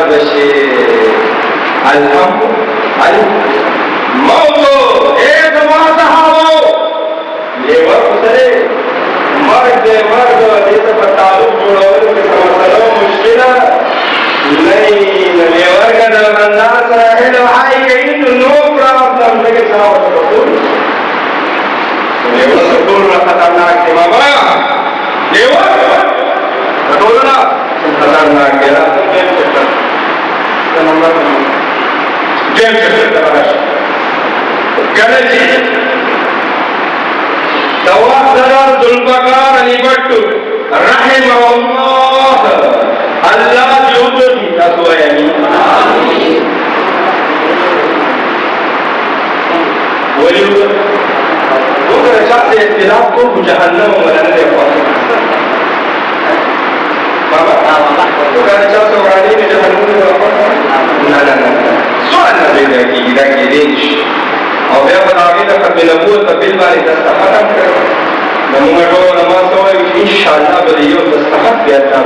बशे मौतो एक मासहावो ये वक्त से मर्द जिस पर ताल्लुक जोड़ो के समझलो मुश्किल नहीं लेवर का दरबंदा है भाई कहीं नो प्रॉब्लम के साथ कबूल लेवर कबूल ना खतरनाक है बाबा लेवर कबूल ना खतरनाक है नंबर जेम से गलती तवाज़र जुल्फ़कार अली भट्टू रहमहुल्लाह अल्लाह जोतो की तस्वीर वही वो कर चाहते इख्तिलाफ को जहन्नम में बनाने बाबा तो कर चाहते वाली में जहन्नम में ना सवाल ना देने की इधर की रेंज और यह बतावे तो कभी नबूत कभी बारी दस्तखत करो नमूना को नमाज तो इंशाअल्लाह बलियो दस्तखत बेहतर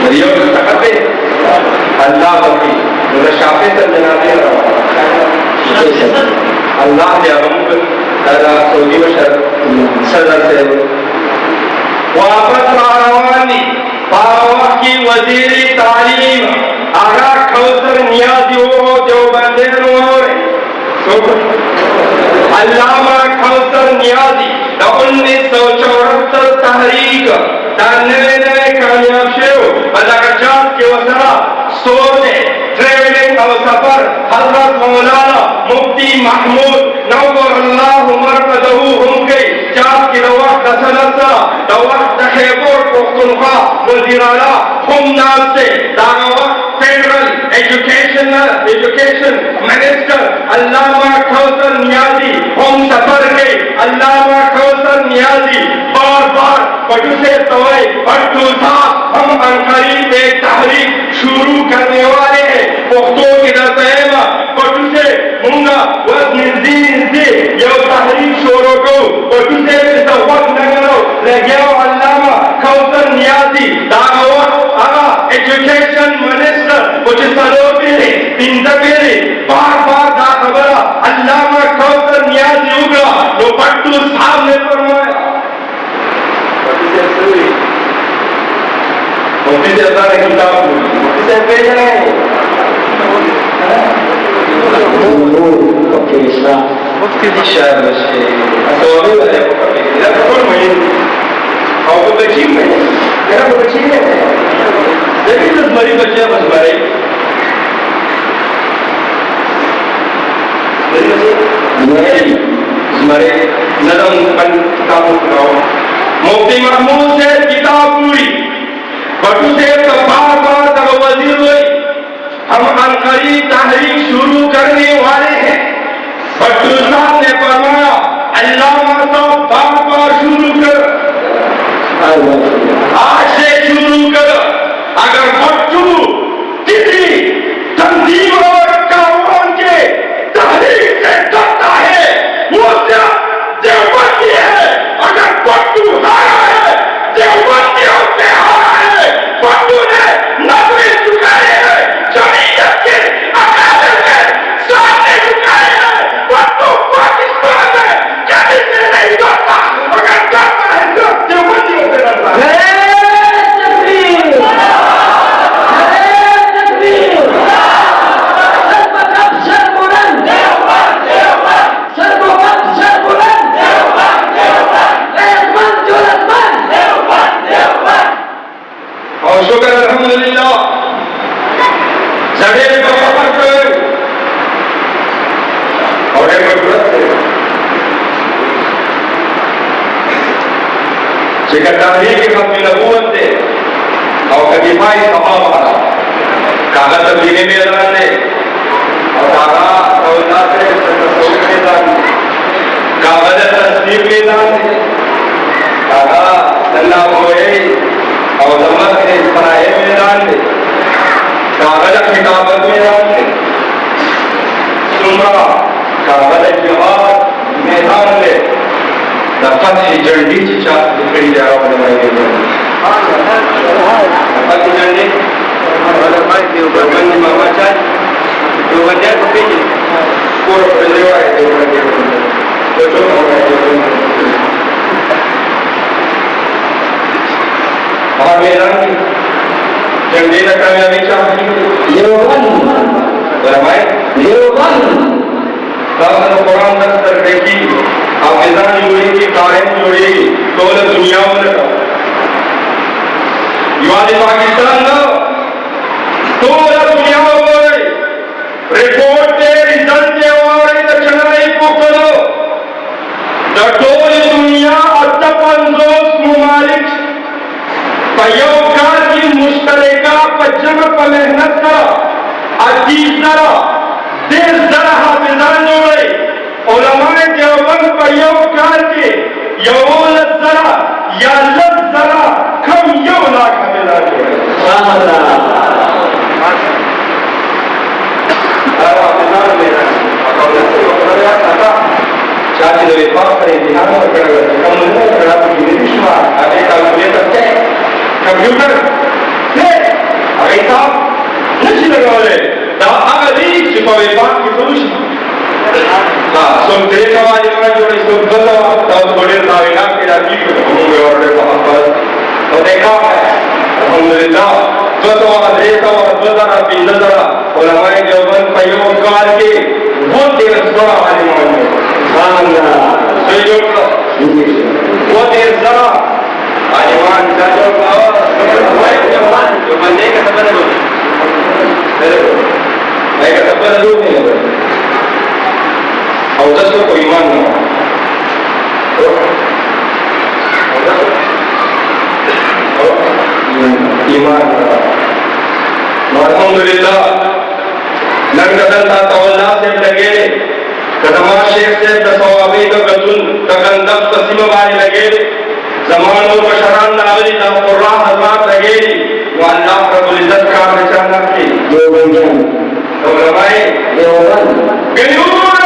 बलियो दस्तखत है अल्लाह बकी जो शाफे तक जनाते रहो अल्लाह ने हम दादा सऊदी में सदर से वापस आरवानी पावा की वजीरी तालीम आगा खौसर नियाजी हो जो बंदे नोरे अल्लामा खौसर नियाजी 1974 तहरीक नए कामयाब शेव बदाकजात के वसरा सोचे ट्रेवलिंग और सफर हजरत मौलाना मुफ्ती महमूद नवर अल्लाह मरकदहू उनके जात की रवा कसलसा रवा तखेबोर पुख्तनख्वा वजीर आला हम नाम से दावा फेडरल एजुकेशन मिनिस्टर अल्लामा खौसर नियाजी हम सफर के अल्लामा खौसर नियाजी बार पटू से तोय पट्टू था हम अनकरीब एक तहरीक शुरू करने वाले हैं पुख्तो की रज़ेमा पटू से मुंगा वज़न से यो तहरीक शोरों को पटू से वक्त लगनो लगे अल्लामा खौसर नियाजी दावा आगा एजुकेशन मिनिस्टर कुछ सलों पे तीन तबेरे बार दा खबर अल्लामा खौसर नियाजी उगला तो पट्टू साहब ने फरमाया मुफ्ती से अल्लाह ने किताब मुफ्ती से भेजा है ओके इस्लाम मुफ्ती दी शायर बशे तो अभी वाले को कभी इधर कौन मैं और को बच्ची में मेरा को बच्ची है देखिए तो मरी बच्चे बस मरे मरे नदम बन किताबों कराओ मुफ्ती महमूद से किताब पूरी बटू से तो बार तक वजीर हुई हम अनकरीब तहरीक शुरू करने वाले हैं बटू साहब ने फरमाया अल्लामा साहब बार शुरू कर आज से शुरू कर अगर बट्टू किसी तंजीम और कानून के तहरीक से डरता है वो देवबंदी है अगर बट्टू हारा है देवबंदियों से हारा है बट्टू ने नजरें झुकाए हैं शरीयत के अखाड़े में सामने झुकाए हैं बट्टू पाकिस्तान में कभी से नहीं डरता अगर डरता है तो देवबंदियों से डरता है और शुक्र अल्हम्दुलिल्लाह जगह को सफर करो और एक मजबूत है जिक्र के खत्म नबूवत थे और कदीफाई सहाबा कागज तब्दीली में ऐलान है और कागज तौला से तस्वीर में ऐलान कागज तस्दीक में ऐलान है कागज अल्लाह होए और जमात के पराए मैदान में कागज किताबत मैदान में सुमरा कागज जवाब मैदान में दफत ही जल्दी चिचा निकली जा रहा है देवबंद मामाचा देवबंद्या कुठे कोण प्रदेव आहे देवबंद्या तो जो महामेरान जंगलेला कामयाबीचा देवबंद बराबर देवबंद दादा कुरान दस्तर देखी आवेदन जुड़ी की कायम जुड़ी तो दुनिया में युवादी पाकिस्तान का तो दुनिया में रिपोर्ट के रिजल्ट के वाले तो चला ही पोकलो डटोल दुनिया अत्तपंजोस मुमालिक पयोकार की मुश्तरका पजम पर मेहनत करा अजीज जरा देश जरा हाफिजान जोड़े उलमाए देवबंद पयोकार के यौल जरा या लज जरा कम यौला खमेला जोड़े हाफिजान मेरा अकाउंट से बकरा था चाची ने पास करे ध्यान में कर कम नहीं करा तो विनिश्वा आगे कैलकुलेटर से कंप्यूटर से अरे साहब नहीं लगावे दा अगली चिपवे बात की सोल्यूशन हां सो तेरे वाले में जो इस बदला तो थोड़े लावेगा कि राजी को होंगे और बहुत बस तो देखा अल्हम्दुलिल्लाह तो देखा और बदला भी नजर और हमारे देवबंद पयोकार के वो देर जरा वाले मान सुभान अल्लाह सही वो देर जरा आईमान का जो जवान जो बंदे का खबर है मैं का खबर नहीं है और दस को ईमान ना ईमान अल्हम्दुलिल्लाह नंगदन था तवल्ला से लगे कदमा शेख से तसवाबी का गजुन तगंदब तस्म वाले लगे जमान और बशरान नावली दा कुर्रा हजरत लगे वो अल्लाह रब्बुल इज्जत का पहचान की जो बंदे तो रवाए देवबंद गयूर